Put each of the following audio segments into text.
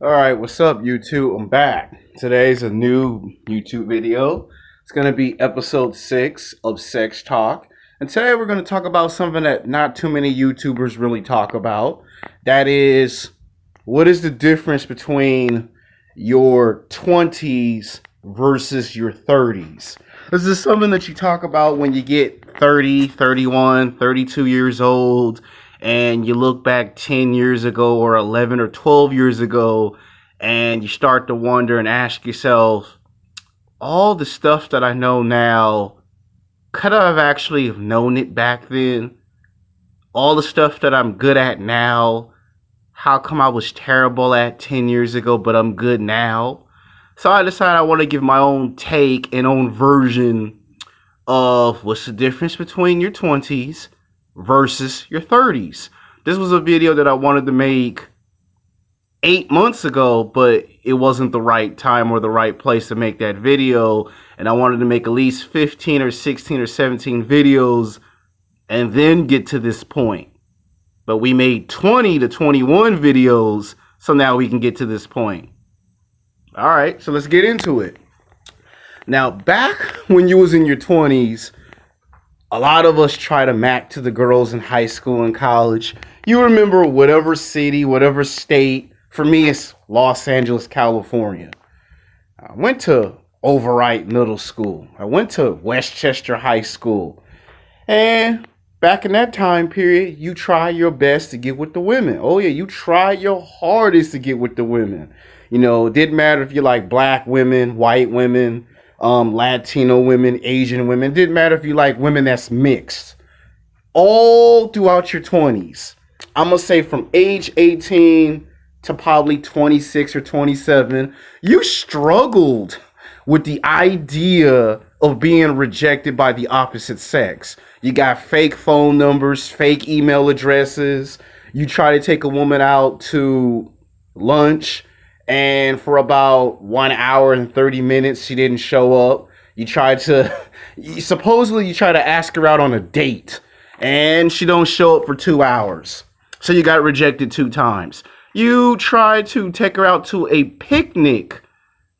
All right, what's up, YouTube? I'm back. Today's a new YouTube video. It's going to be episode 6 of Sex Talk. And today we're going to talk about something that not too many YouTubers really talk about. That is, what is the difference between your 20s versus your 30s? This is something that you talk about when you get 30, 31, 32 years old, and you look back 10 years ago or 11 or 12 years ago, and you start to wonder and ask yourself, all the stuff that I know now, could I have actually known it back then? All the stuff that I'm good at now, how come I was terrible at 10 years ago, but I'm good now? So I decided I want to give my own take and own version of what's the difference between your 20s versus your 30s. This was a video that I wanted to make 8 months ago, but it wasn't the right time or the right place to make that video. And I wanted to make at least 15 or 16 or 17 videos and then get to this point. But we made 20 to 21 videos, so now we can get to this point. All right, so let's get into it. Now, back when you was in your 20s, a lot of us try to match to the girls in high school and college. You remember whatever city, whatever state. For me, it's Los Angeles, California. I went to Overwright Middle School. I went to Westchester High School. And back in that time period, you try your best to get with the women. Oh yeah, you try your hardest to get with the women. You know, it didn't matter if you like black women, white women, Latino women, Asian women. It didn't matter if you like women that's mixed. All throughout your 20s. I'm going to say from age 18 to probably 26 or 27, you struggled with the idea of being rejected by the opposite sex. You got fake phone numbers, fake email addresses. You try to take a woman out to lunch, and for about 1 hour and 30 minutes, she didn't show up. You try to ask her out on a date, and she don't show up for 2 hours. So you got rejected 2 times. You try to take her out to a picnic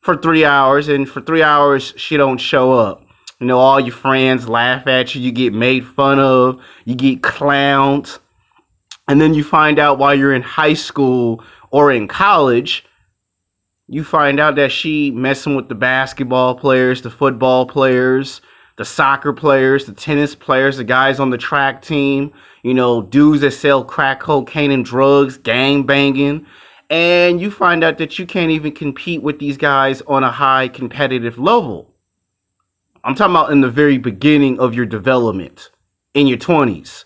for 3 hours, and for 3 hours, she don't show up. You know, all your friends laugh at you. You get made fun of. You get clowned. And then you find out while you're in high school or in college, you find out that she messing with the basketball players, the football players, the soccer players, the tennis players, the guys on the track team, you know, dudes that sell crack cocaine and drugs, gang banging. And you find out that you can't even compete with these guys on a high competitive level. I'm talking about in the very beginning of your development, in your 20s.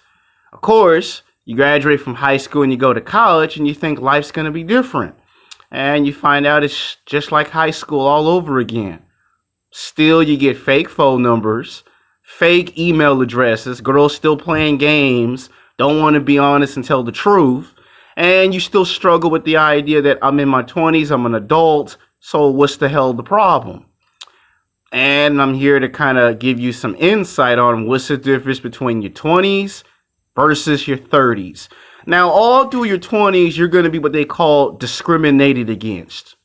Of course, you graduate from high school and you go to college and you think life's going to be different. And you find out it's just like high school all over again. Still, you get fake phone numbers, fake email addresses, girls still playing games, don't want to be honest and tell the truth. And you still struggle with the idea that I'm in my 20s, I'm an adult, so what's the hell the problem? And I'm here to kind of give you some insight on what's the difference between your 20s versus your 30s. Now, all through your 20s, you're going to be what they call discriminated against.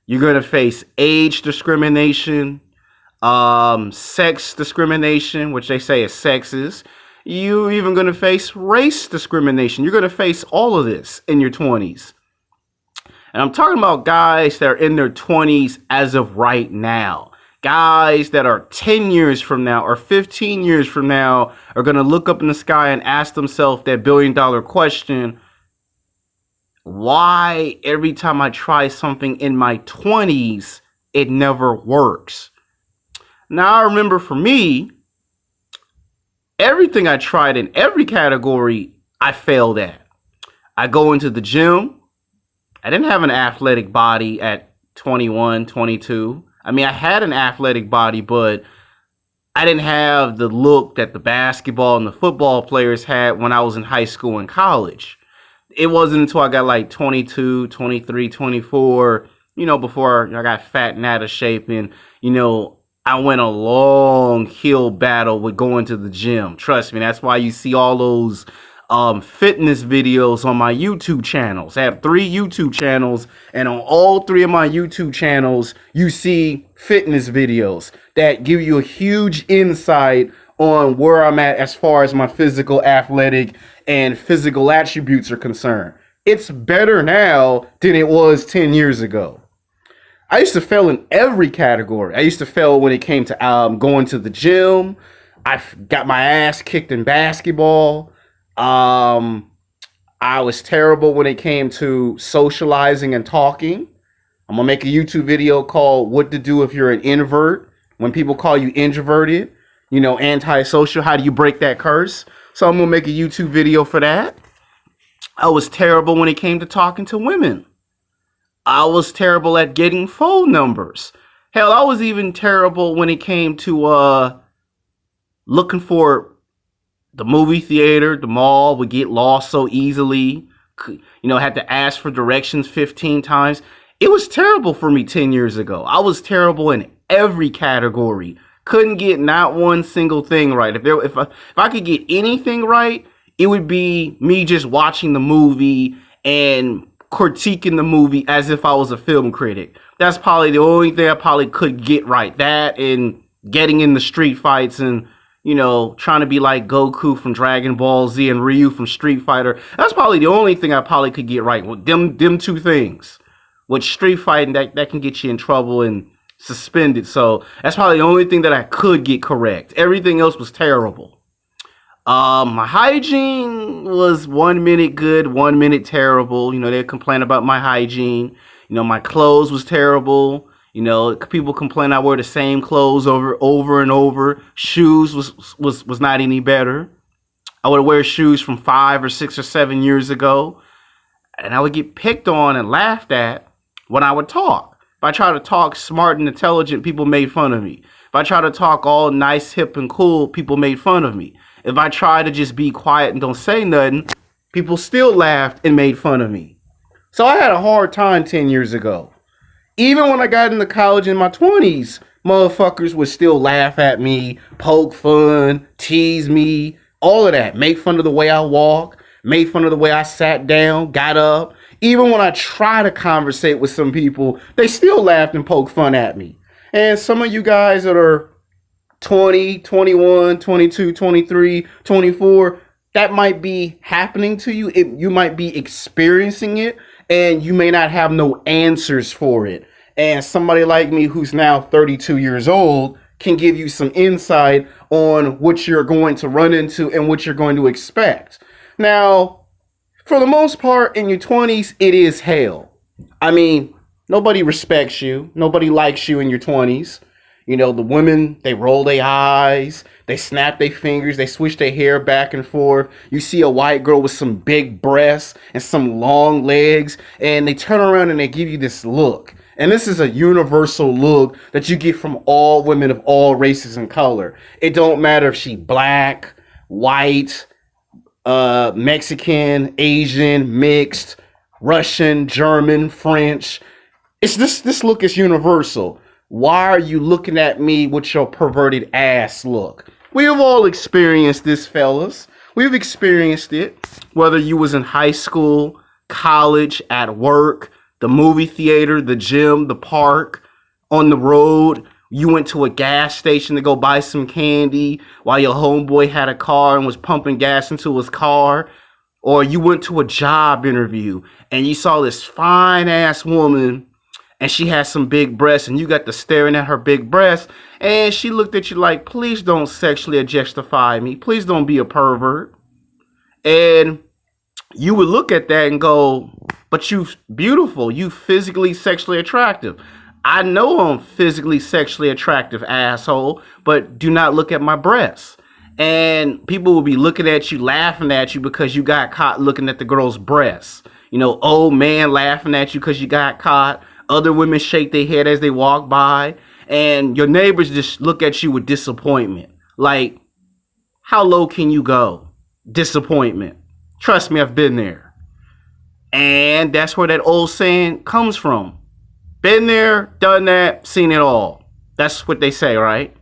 You're going to face age discrimination, sex discrimination, which they say is sexist. You're even going to face race discrimination. You're going to face all of this in your 20s. And I'm talking about guys that are in their 20s as of right now. Guys that are 10 years from now or 15 years from now are going to look up in the sky and ask themselves that billion-dollar question, why every time I try something in my 20s, it never works? Now, I remember for me, everything I tried in every category, I failed at. I go into the gym. I didn't have an athletic body at 21, 22. I mean, I had an athletic body, but I didn't have the look that the basketball and the football players had when I was in high school and college. It wasn't until I got like 22, 23, 24, you know, before I got fat and out of shape. And, you know, I went a long hill battle with going to the gym. Trust me, that's why you see all those fitness videos on my YouTube channels. I have 3 YouTube channels, and on all 3 of my YouTube channels, you see fitness videos that give you a huge insight on where I'm at as far as my physical, athletic, and physical attributes are concerned. It's better now than it was 10 years ago. I used to fail in every category. I used to fail when it came to going to the gym. I got my ass kicked in basketball. I was terrible when it came to socializing and talking. I'm gonna make a YouTube video called "What to Do If You're an Invert." When people call you introverted, antisocial, how do you break that curse? So I'm gonna make a YouTube video for that. I was terrible when it came to talking to women. I was terrible at getting phone numbers. Hell, I was even terrible when it came to looking for the movie theater, the mall. Would get lost so easily. Had to ask for directions 15 times. It was terrible for me 10 years ago. I was terrible in every category. Couldn't get not one single thing right. If I could get anything right, it would be me just watching the movie and critiquing the movie as if I was a film critic. That's probably the only thing I probably could get right. That and getting in the street fights and trying to be like Goku from Dragon Ball Z and Ryu from Street Fighter. That's probably the only thing I probably could get right. With them 2 things. With street fighting, that can get you in trouble and suspended. So that's probably the only thing that I could get correct. Everything else was terrible. My hygiene was 1 minute good, 1 minute terrible. They'd complain about my hygiene. My clothes was terrible. People complain I wear the same clothes over and over. Shoes was not any better. I would wear shoes from 5 or 6 or 7 years ago, and I would get picked on and laughed at when I would talk. If I try to talk smart and intelligent, people made fun of me. If I try to talk all nice, hip, and cool, people made fun of me. If I try to just be quiet and don't say nothing, people still laughed and made fun of me. So I had a hard time 10 years ago. Even when I got into college in my 20s, motherfuckers would still laugh at me, poke fun, tease me, all of that. Make fun of the way I walk, made fun of the way I sat down, got up. Even when I try to conversate with some people, they still laughed and poked fun at me. And some of you guys that are 20, 21, 22, 23, 24, that might be happening to you. You might be experiencing it, and you may not have no answers for it. And somebody like me who's now 32 years old can give you some insight on what you're going to run into and what you're going to expect. Now, for the most part, in your 20s, it is hell. I mean, nobody respects you. Nobody likes you in your 20s. The women, they roll their eyes, they snap their fingers, they switch their hair back and forth. You see a white girl with some big breasts and some long legs, and they turn around and they give you this look. And this is a universal look that you get from all women of all races and color. It don't matter if she black, white, Mexican, Asian, mixed, Russian, German, French. It's this look is universal. Why are you looking at me with your perverted ass look? We have all experienced this, fellas. We've experienced it. Whether you was in high school, college, at work, the movie theater, the gym, the park, on the road. You went to a gas station to go buy some candy while your homeboy had a car and was pumping gas into his car. Or you went to a job interview and you saw this fine ass woman and she had some big breasts and you got to staring at her big breasts and she looked at you like, please don't sexually objectify me. Please don't be a pervert. And you would look at that and go, but you beautiful, you physically sexually attractive. I know I'm physically sexually attractive, asshole, but do not look at my breasts. And people will be looking at you, laughing at you because you got caught looking at the girl's breasts. Old man laughing at you because you got caught. Other women shake their head as they walk by. And your neighbors just look at you with disappointment. Like, how low can you go? Disappointment. Trust me, I've been there. And that's where that old saying comes from. Been there, done that, seen it all. That's what they say, right?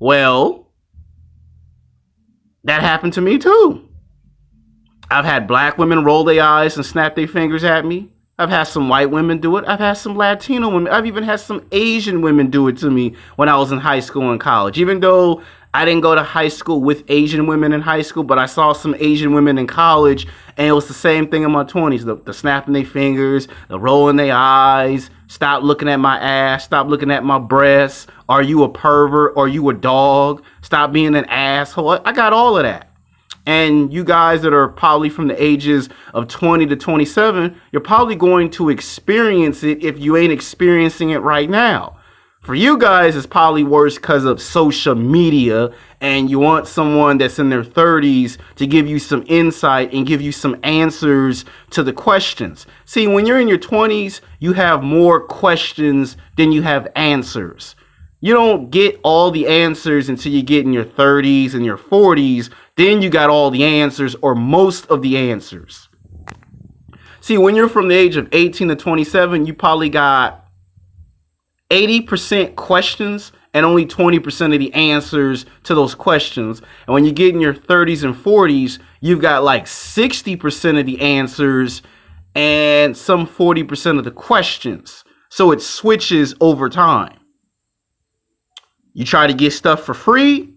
Well, that happened to me too. I've had black women roll their eyes and snap their fingers at me. I've had some white women do it. I've had some Latino women. I've even had some Asian women do it to me when I was in high school and college. Even though I didn't go to high school with Asian women in high school, but I saw some Asian women in college, and it was the same thing in my 20s. The snapping their fingers, the rolling their eyes, stop looking at my ass, stop looking at my breasts. Are you a pervert? Are you a dog? Stop being an asshole. I got all of that. And you guys that are probably from the ages of 20 to 27, you're probably going to experience it if you ain't experiencing it right now. For you guys, it's probably worse because of social media, and you want someone that's in their 30s to give you some insight and give you some answers to the questions. See, when you're in your 20s, you have more questions than you have answers. You don't get all the answers until you get in your 30s and your 40s. Then you got all the answers, or most of the answers. See, when you're from the age of 18 to 27, you probably got 80% questions and only 20% of the answers to those questions. And when you get in your 30s and 40s, you've got like 60% of the answers and some 40% of the questions. So it switches over time. You try to get stuff for free,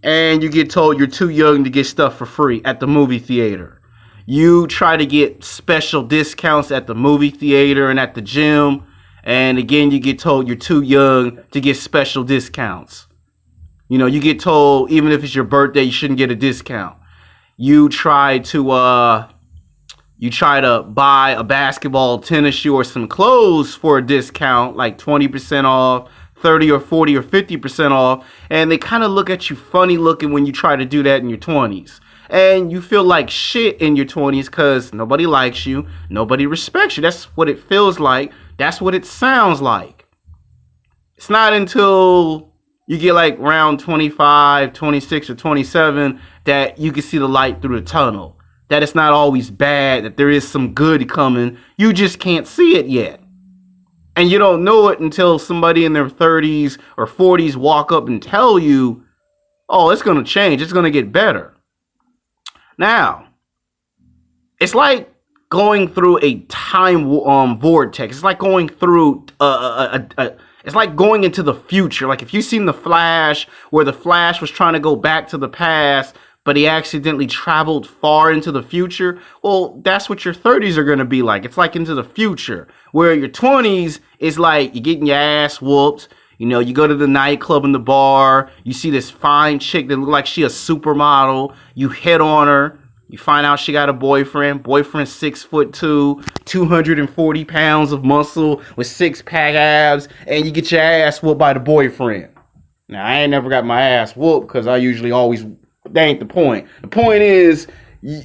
and you get told you're too young to get stuff for free at the movie theater. You try to get special discounts at the movie theater and at the gym, and again, you get told you're too young to get special discounts. You know, you get told even if it's your birthday, you shouldn't get a discount. You try to buy a basketball, tennis shoe, or some clothes for a discount, like 20% off, 30 or 40 or 50% off, and they kind of look at you funny looking when you try to do that in your 20s. And you feel like shit in your 20s because nobody likes you, nobody respects you. That's what it feels like. That's what it sounds like. It's not until you get like around 25, 26, or 27 that you can see the light through the tunnel. That it's not always bad, that there is some good coming. You just can't see it yet. And you don't know it until somebody in their 30s or 40s walk up and tell you, oh, it's going to change. It's going to get better. Now, it's like going through a time vortex. It's like going through it's like going into the future. Like if you've seen The Flash, where the Flash was trying to go back to the past, but he accidentally traveled far into the future. Well, that's what your 30s are going to be like. It's like into the future, where your 20s is like you're getting your ass whooped. You know, you go to the nightclub and the bar. You see this fine chick that looks like she a supermodel. You hit on her. You find out she got a boyfriend. Boyfriend's 6'2", 240 pounds of muscle with 6-pack abs, and you get your ass whooped by the boyfriend. Now, I ain't never got my ass whooped because I usually always... That ain't the point. The point is,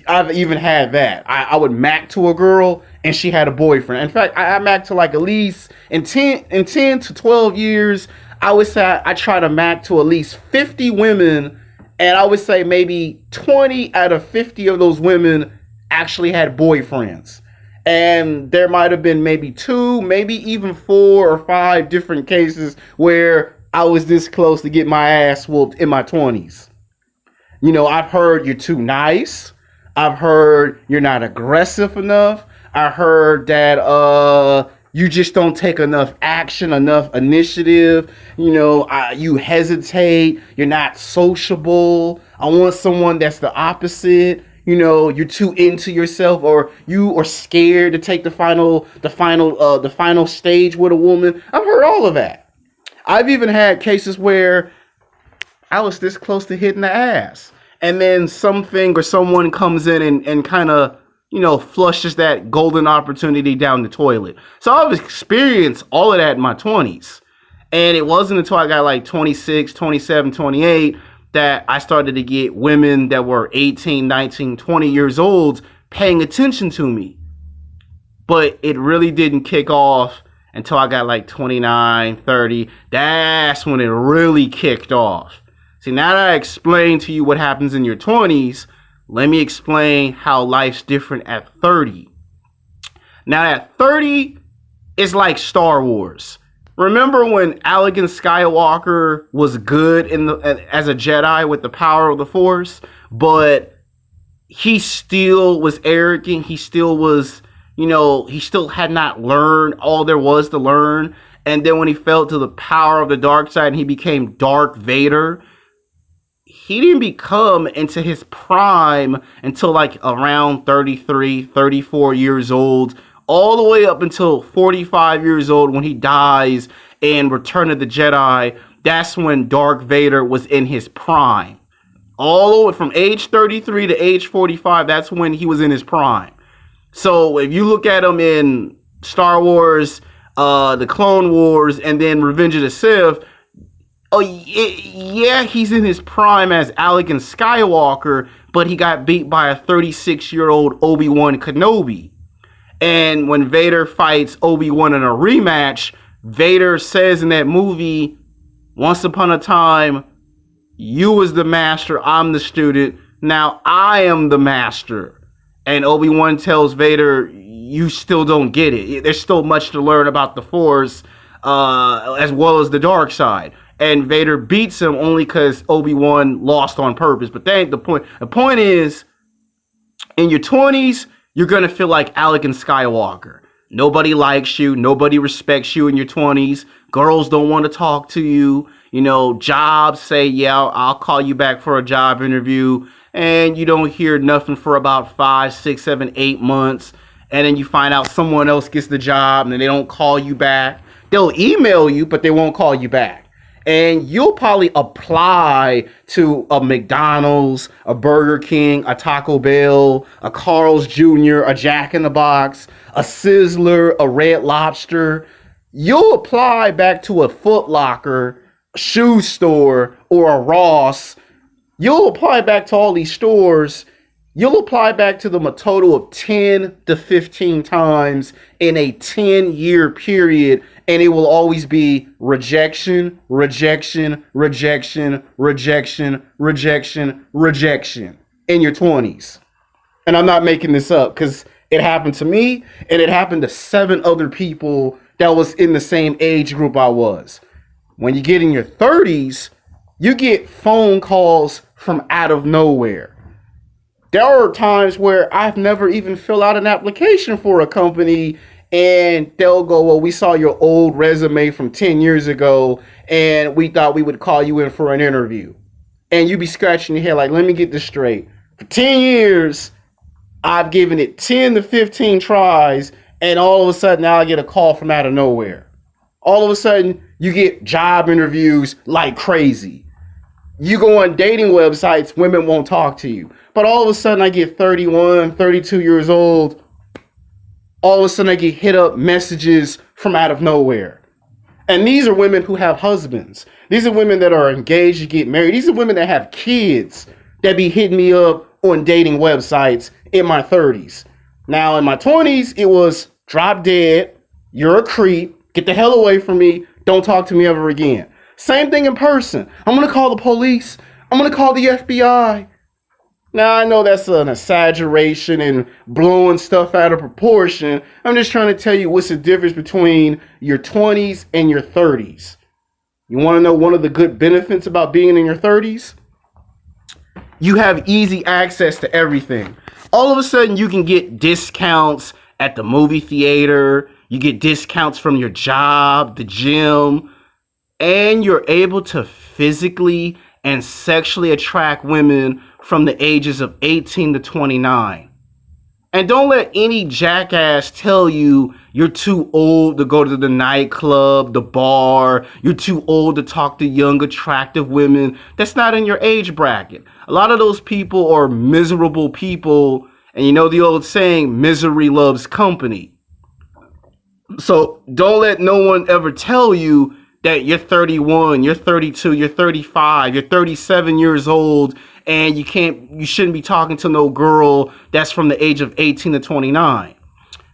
I've even had that. I would mac to a girl, and she had a boyfriend. In fact, I mac to like at least, in 10 to 12 years, I would say I try to mac to at least 50 women, and I would say maybe 20 out of 50 of those women actually had boyfriends. And there might have been maybe 2, maybe even 4 or 5 different cases where I was this close to get my ass whooped in my 20s. You know, I've heard you're too nice. I've heard you're not aggressive enough. I heard that you just don't take enough action, enough initiative. You know, you hesitate. You're not sociable. I want someone that's the opposite. You know, you're too into yourself, or you are scared to take the final stage with a woman. I've heard all of that. I've even had cases where I was this close to hitting the ass, and then something or someone comes in and kind of, you know, flushes that golden opportunity down the toilet. So I've experienced all of that in my 20s. And it wasn't until I got like 26, 27, 28 that I started to get women that were 18, 19, 20 years old paying attention to me. But it really didn't kick off until I got like 29, 30. That's when it really kicked off. See, now that I explained to you what happens in your 20s, let me explain how life's different at 30. Now, at 30, it's like Star Wars. Remember when Anakin Skywalker was good as a Jedi with the power of the Force, but he still was arrogant. He still was, he still had not learned all there was to learn. And then when he fell to the power of the dark side and he became Darth Vader, he didn't become into his prime until like around 33, 34 years old, all the way up until 45 years old when he dies in Return of the Jedi. That's when Darth Vader was in his prime. All the way from age 33 to age 45, that's when he was in his prime. So if you look at him in Star Wars, the Clone Wars, and then Revenge of the Sith, yeah, he's in his prime as Anakin Skywalker, but he got beat by a 36-year-old Obi-Wan Kenobi. And when Vader fights Obi-Wan in a rematch, Vader says in that movie, once upon a time, you was the master, I'm the student, now I am the master. And Obi-Wan tells Vader, you still don't get it. There's still much to learn about the Force, as well as the dark side. And Vader beats him only because Obi-Wan lost on purpose. But that ain't the point. The point is, in your 20s, you're going to feel like Anakin Skywalker. Nobody likes you. Nobody respects you in your 20s. Girls don't want to talk to you. Jobs say, yeah, I'll call you back for a job interview. And you don't hear nothing for about 5, 6, 7, 8 months. And then you find out someone else gets the job and then they don't call you back. They'll email you, but they won't call you back. And you'll probably apply to a McDonald's, a Burger King, a Taco Bell, a Carl's Jr., a Jack in the Box, a Sizzler, a Red Lobster. You'll apply back to a Foot Locker, a shoe store, or a Ross. You'll apply back to all these stores. You'll apply back to them a total of 10 to 15 times in a 10-year period, and it will always be rejection, rejection, rejection, rejection, rejection, rejection in your 20s. And I'm not making this up because it happened to me, and it happened to 7 other people that was in the same age group I was. When you get in your 30s, you get phone calls from out of nowhere. There are times where I've never even filled out an application for a company and they'll go, well, we saw your old resume from 10 years ago and we thought we would call you in for an interview. And you be scratching your head like, let me get this straight. For 10 years, I've given it 10 to 15 tries and all of a sudden now I get a call from out of nowhere. All of a sudden, you get job interviews like crazy. You go on dating websites, women won't talk to you. But all of a sudden I get 31, 32 years old. All of a sudden I get hit up messages from out of nowhere. And these are women who have husbands. These are women that are engaged to get married. These are women that have kids that be hitting me up on dating websites in my 30s. Now in my 20s, it was drop dead. You're a creep. Get the hell away from me. Don't talk to me ever again. Same thing in person. I'm going to call the police. I'm going to call the FBI. Now, I know that's an exaggeration and blowing stuff out of proportion. I'm just trying to tell you what's the difference between your 20s and your 30s. You want to know one of the good benefits about being in your 30s? You have easy access to everything. All of a sudden, you can get discounts at the movie theater. You get discounts from your job, the gym. And you're able to physically and sexually attract women from the ages of 18 to 29. And don't let any jackass tell you you're too old to go to the nightclub, the bar. You're too old to talk to young, attractive women. That's not in your age bracket. A lot of those people are miserable people. And you know the old saying, misery loves company. So don't let no one ever tell you that you're 31, you're 32, you're 35, you're 37 years old, and you shouldn't be talking to no girl that's from the age of 18 to 29.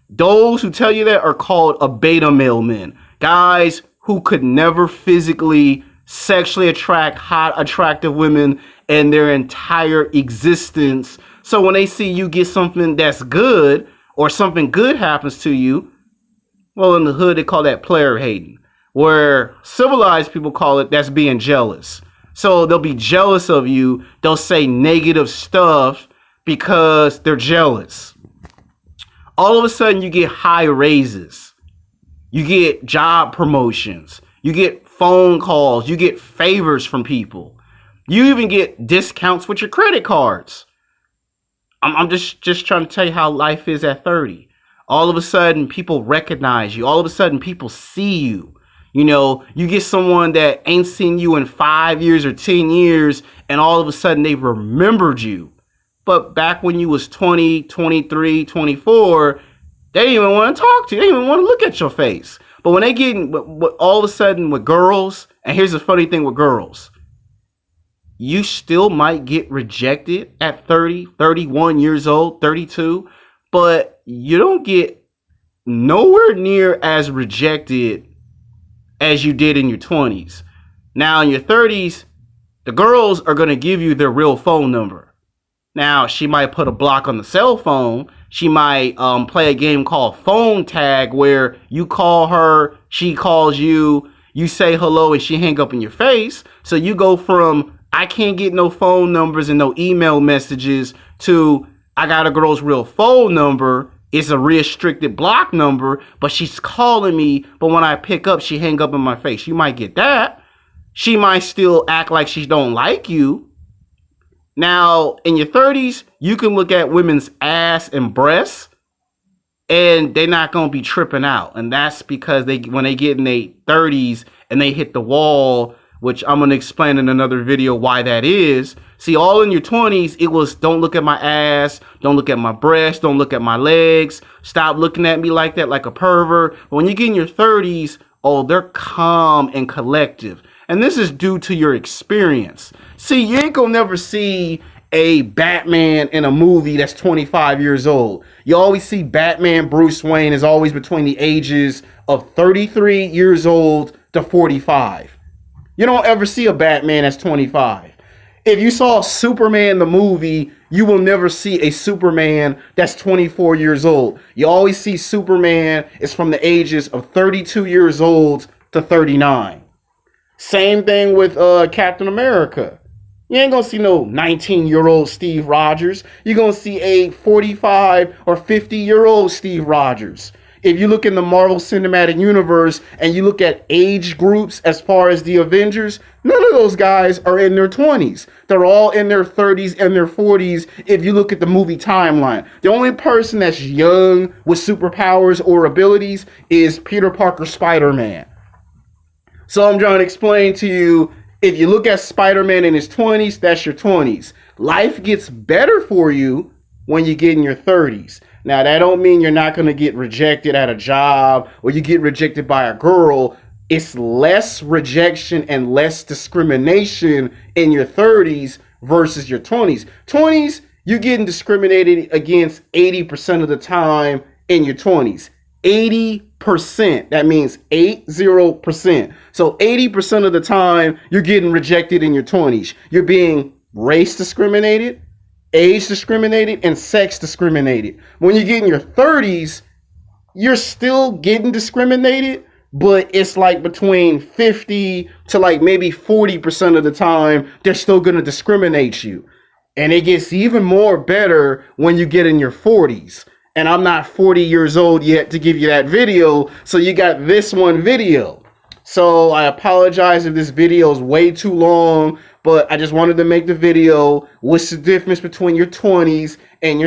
Those who tell you that are called a beta male men. Guys who could never physically, sexually attract hot, attractive women in their entire existence. So when they see you get something that's good, or something good happens to you, well, in the hood, they call that player hating. Where civilized people call it, that's being jealous. So they'll be jealous of you. They'll say negative stuff because they're jealous. All of a sudden, you get high raises. You get job promotions. You get phone calls. You get favors from people. You even get discounts with your credit cards. I'm just trying to tell you how life is at 30. All of a sudden, people recognize you. All of a sudden, people see you. You know, you get someone that ain't seen you in 5 years or 10 years, and all of a sudden, they've remembered you. But back when you was 20, 23, 24, they didn't even want to talk to you. They didn't even want to look at your face. But when they get all of a sudden with girls, and here's the funny thing with girls, you still might get rejected at 30, 31 years old, 32, but you don't get nowhere near as rejected as you did in your 20s. Now in your 30s, the girls are going to give you their real phone number. Now, she might put a block on the cell phone. She might play a game called phone tag where you call her, she calls you, you say hello, and she hang up in your face. So you go from, I can't get no phone numbers and no email messages to, I got a girl's real phone number. It's a restricted block number, but she's calling me. But when I pick up, she hang up in my face. You might get that. She might still act like she don't like you. Now, in your 30s, you can look at women's ass and breasts, and they're not going to be tripping out. And that's because when they get in their 30s and they hit the wall, which I'm going to explain in another video why that is. See, all in your 20s, it was don't look at my ass, don't look at my breasts, don't look at my legs, stop looking at me like that, like a pervert. But when you get in your 30s, oh, they're calm and collective. And this is due to your experience. See, you ain't gonna never see a Batman in a movie that's 25 years old. You always see Batman, Bruce Wayne is always between the ages of 33 years old to 45. You don't ever see a Batman that's 25. If you saw Superman the movie, you will never see a Superman that's 24 years old. You always see Superman is from the ages of 32 years old to 39. Same thing with Captain America. You ain't gonna see no 19-year-old Steve Rogers. You're gonna see a 45 or 50-year-old Steve Rogers. If you look in the Marvel Cinematic Universe and you look at age groups as far as the Avengers, none of those guys are in their 20s. They're all in their 30s and their 40s if you look at the movie timeline. The only person that's young with superpowers or abilities is Peter Parker Spider-Man. So I'm trying to explain to you, if you look at Spider-Man in his 20s, that's your 20s. Life gets better for you when you get in your 30s. Now, that don't mean you're not going to get rejected at a job or you get rejected by a girl. It's less rejection and less discrimination in your 30s versus your 20s. 20s, you're getting discriminated against 80% of the time in your 20s. 80%. That means 80%. So 80% of the time, you're getting rejected in your 20s. You're being race discriminated, age discriminated, and sex discriminated. When you get in your 30s, you're still getting discriminated, but it's like between 50 to like maybe 40% of the time, they're still going to discriminate you. And it gets even more better when you get in your 40s. And I'm not 40 years old yet to give you that video, so you got this one video. So I apologize if this video is way too long, but I just wanted to make the video. What's the difference between your 20s and your